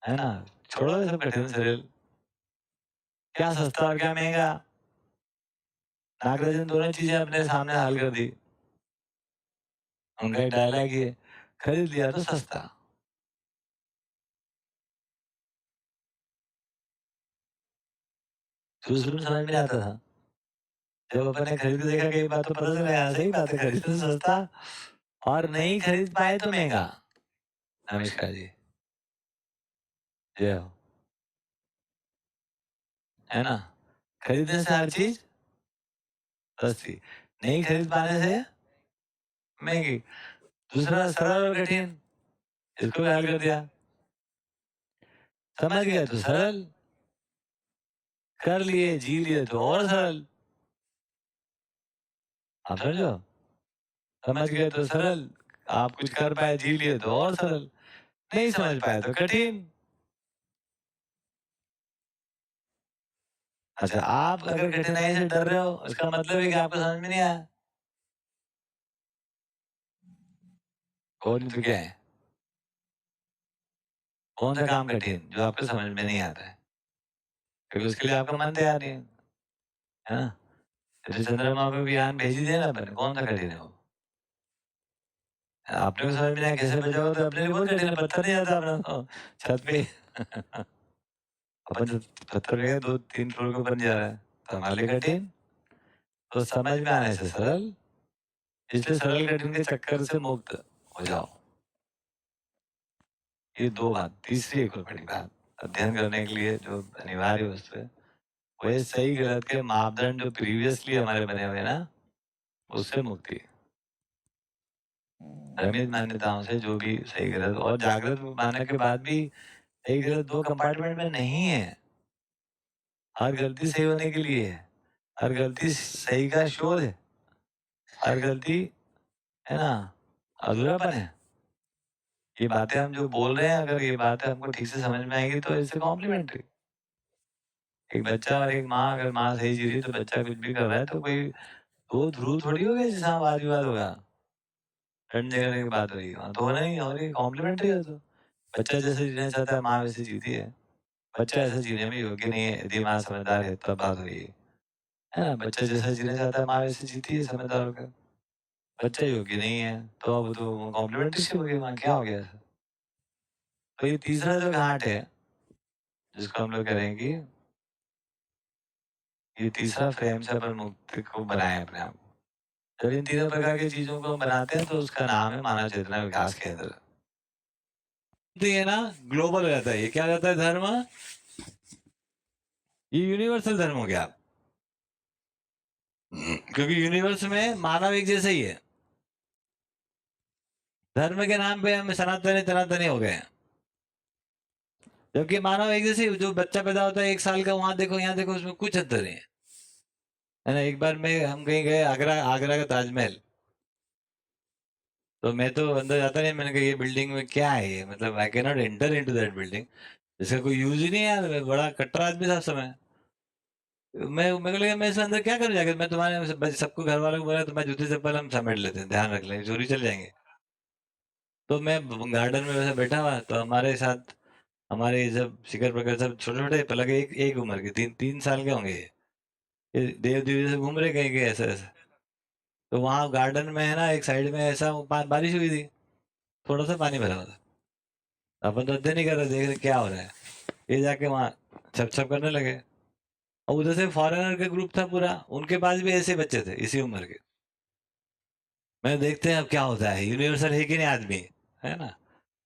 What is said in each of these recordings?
है ना? छोड़ो ये सब कठिन शरीर, क्या सस्ता और क्या महँगा? नाक-दर्जन दोनों चीज़ें अपने सामने हाल कर दी। उनका एक डायलॉग ही है, खरीद लिया तो सस्ता। शुरू-शुरू में समझ में नहीं आता था। जब अपन ने खरीद के देखा कई बार तो पता चला यार सही बात है, खरीदे तो सस्ता और नहीं खरीद पाए तो महँगा। नमस्कार जी, जय हो। है ना? खरीदने से हर चीज़ सस्ती, नहीं खरीद पाने से महँगी। दूसरा सरल और कठिन, इसको भी हल कर दिया। समझ गए तो सरल, कर लिए, जी लिए तो और सरल। आप समझो? समझ गए तो सरल, आप कुछ कर पाए, जी लिए तो और सरल, नहीं समझ पाए तो कठिन। अच्छा, आप अगर कठिनाई से डर रहे हो, इसका मतलब है कि आपको समझ में नहीं आया। और नहीं तो क्या है? कौन सा काम कठिन जो आपको समझ में नहीं आता है? क्योंकि उसके लिए आपका मन तैयार नहीं है। है ना? जैसे चंद्रमा पे भी यान भेज ही दिया ना अपन ने, कौन सा कठिन है वो? आपने को समझ में नहीं आया कैसे बचा हो तो अपने लिए बहुत कठिन है, पत्थर नहीं आता अपना तो छत पे। अपन जो पत्थर है 2-3 फ्लोर के ऊपर नहीं जा रहा है, तो हमारे लिए कठिन, तो समझ में आने से सरल, इसलिए सरल कठिन के चक्कर से मुक्त हो जाओ। ये 2 बात, तीसरी एक और बड़ी बात, अध्ययन करने के लिए जो अनिवार्य वस्तु है, वो ये सही गलत के मापदंड जो प्रीवियसली हमारे बने हुए हैं ना, उससे मुक्ति। भ्रमित मान्यताओं से जो भी सही गलत और जागृत मानने के बाद भी सही गलत 2 कंपार्टमेंट में नहीं है। हर गलती सही होने के लिए है, हर गलती सही का शोध है, हर गलती है ना, अधूरापन है। ये बातें हम जो बोल रहे हैं अगर ये बातें हमको ठीक से समझ में आएगी तो इससे कॉम्प्लीमेंट्री। एक बच्चा और एक माँ अगर माँ सही जी रही है तो बच्चा कुछ भी कर रहा है तो कोई 2 ध्रुव थोड़ी हो गए जिसमें वाद-विवाद होगा। लड़ने झगड़ने की बात होगी, वहाँ तो होना ही और ये कॉम्प्लीमेंट्री है तो। बच्चा जैसे जीना चाहता है माँ वैसे जीती है। बच्चा ऐसा जीने में योग्य नहीं है यदि माँ समझदार है तब बात हो रही है ना? बच्चा जैसा जीना चाहता है माँ वैसे जीती है समझदार होकर। बच्चा योग्य नहीं है तो अब तो कॉम्प्लीमेंट्री सी हो गई वहाँ क्या हो गया ऐसा? तो ये तीसरा जो घाट है जिसको हम लोग करेंगे कि ये तीसरा फ्रेम से अपन मुक्ति को बनाए अपने आप को। जब इन तीनों प्रकार की चीज़ों को हम बनाते हैं तो उसका नाम है मानव चेतना विकास केंद्र। तो ये ना ग्लोबल हो जाता है, ये क्या हो जाता है धर्म? ये यूनिवर्सल धर्म हो गया। क्योंकि यूनिवर्स में मानव एक जैसे ही है। धर्म के नाम पे हम सनातनी तनातनी हो गए हैं। जबकि मानव एक जैसे ही, जो बच्चा पैदा होता है 1 साल का वहाँ देखो, यहाँ देखो उसमें कुछ अंतर नहीं है। है ना? एक बार मैं हम कहीं गए आगरा आगरा का ताजमहल। तो मैं तो अंदर जाता नहीं, मैंने कहा ये बिल्डिंग में क्या है ये? मतलब I can not enter into that building. इसका कोई यूज़ ही नहीं है यार, मैं बड़ा कट्टर आदमी था उस समय। मैं मेरे को लगा मैं इसके अंदर क्या करूँ जाके? मैं तुम्हारे सबको घर वालों को बोला तुम्हारे जूते-चप्पल हम समेट लेते हैं, ध्यान रख लेंगे, चोरी चले जाएँगे। तो मैं गार्डन में वैसे बैठा हुआ तो हमारे साथ हमारे सब शिखर प्रकार सब छोटे-छोटे लगे एक एक उम्र के 3 साल के होंगे ये। ये देव-देव जैसे घूम रहे कहीं-कहीं ऐसे-ऐसे। तो वहाँ गार्डन में है ना एक साइड में ऐसा बारिश हुई थी, थोड़ा-सा पानी भरा हुआ था। अपन तो अध्ययन नहीं कर रहे, देख रहे क्या हो रहा है। ये जाके वहाँ छप-छप करने लगे और उधर से फॉरेनर का ग्रुप था पूरा, उनके पास भी ऐसे बच्चे थे इसी उम्र के। मैं देखते हैं अब क्या होता है, यूनिवर्सल है कि नहीं आदमी, है ना?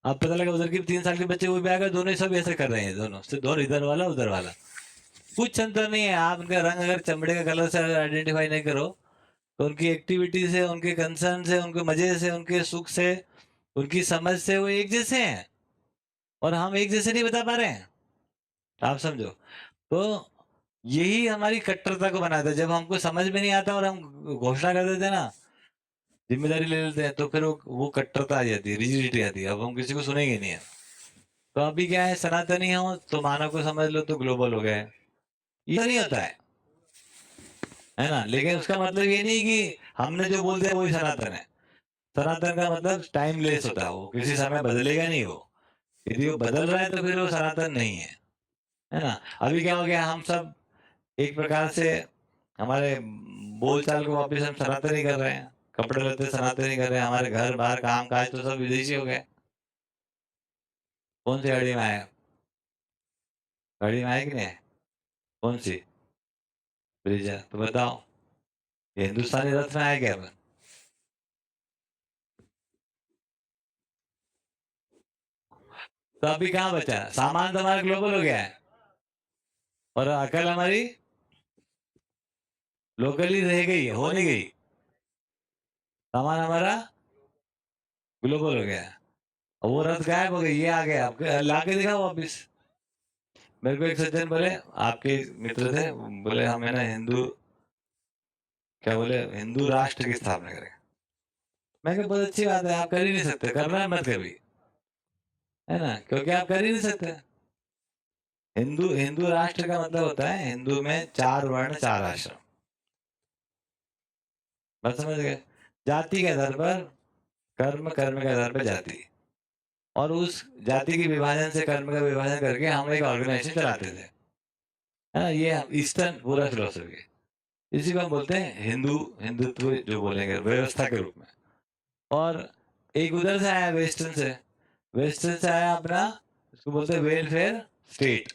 अब पता लगा उधर के 3 साल के बच्चे वो भी आ गए, दोनों ही सब ऐसे कर रहे हैं दोनों, सिर्फ दोनों इधर वाला उधर वाला। कुछ अंतर नहीं है, आप उनका रंग अगर चमड़े का कलर से अगर आइडेंटिफ़ाई नहीं करो, तो उनकी एक्टिविटी से, उनके कंसर्न से, उनके मज़े से, उनके सुख से, उनकी समझ से वो एक जैसे हैं और हम एक जैसे नहीं बता पा रहे हैं। आप समझो। तो यही हमारी कट्टरता को बनाता है, जब हमको समझ में नहीं आता और हम घोषणा कर देते हैं ना, ज़िम्मेदारी ले लेते हैं, तो फिर वो कट्टरता आ जाती है, रिजिडिटी आती है, अब हम किसी को सुनेंगे नहीं है। तो अभी क्या है सनातनी हो तो मानव को समझ लो तो ग्लोबल हो गए। ये नहीं होता है ना? लेकिन उसका मतलब ये नहीं कि हमने जो बोल दिया वही सनातन है। सनातन का मतलब टाइमलेस होता है वो, किसी समय बदलेगा नहीं वो। यदि वो बदल रहा है तो फिर वो सनातन नहीं है ना? अभी क्या हो गया, हम सब एक प्रकार से हमारे बोलचाल को वापस हम सनातनी कर रहे हैं, कपड़े लत्ते सनातनी कर रहे हैं, हमारे घर-बार, काम-काज तो सब विदेशी हो गए। कौन सी गाड़ी में आए? गाड़ी में आए कि नहीं आए? कौन-सी? ब्रीजा, तो बताओ, ये हिंदुस्तानी रथ में आए क्या अपन? तो अभी कहाँ बचा? सामान तो हमारा ग्लोबल हो गया है और अकल हमारी लोकली रह गई है, हो नहीं गई। सामान हमारा ग्लोबल हो गया है। और वो रथ गायब हो गई, ये आ गया, अब ला के दिखाओ वापिस। मेरे को एक सज्जन बोले, आपके मित्र थे, बोले हमें ना हिंदू, क्या बोले, हिंदू राष्ट्र की स्थापना करेंगे। मैं कहा बहुत अच्छी बात है, आप कर ही नहीं सकते, करना है मत कभी, है ना? क्योंकि आप कर ही नहीं सकते। हिंदू हिंदू राष्ट्र का मतलब होता है हिंदू में 4 वर्ण 4 आश्रम। बात समझ गए? जाति के आधार पर कर्म, कर्म के आधार पर जाति, और उस जाति के विभाजन से कर्म का विभाजन करके हम एक ऑर्गेनाइजेशन चलाते थे, है ना? ये ईस्टर्न पूरा फिलोसफी है। इसी को हम बोलते हैं हिंदू, हिंदुत्व जो बोलेंगे व्यवस्था के रूप में। और एक उधर से आया वेस्टर्न से, वेस्टर्न से आया अपना, इसको बोलते हैं वेलफेयर स्टेट।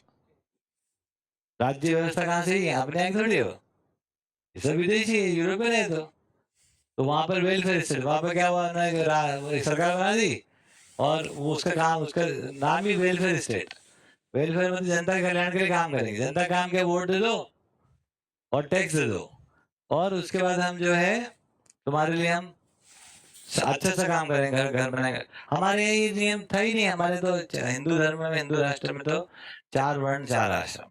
राज्य व्यवस्था कहाँ से ही है? अपने यहाँ थोड़ी हो, ये सब विदेशी है, यूरोपियन है। तो वहां पर वेलफेयर स्टेट, वहां पर क्या हुआ ना, एक सरकार बना दी और वो उसका काम, उसका नाम ही वेलफेयर स्टेट। वेलफेयर मतलब जनता के कल्याण के लिए काम करेंगे। जनता काम के वोट दे दो और टैक्स दे दो, और उसके बाद हम जो है तुम्हारे लिए हम अच्छा सा काम करेंगे, घर घर बनाएंगे। हमारे यहाँ ये नियम था ही नहीं। हमारे तो हिंदू धर्म में, हिंदू राष्ट्र में तो 4 वर्ण 4 आश्रम।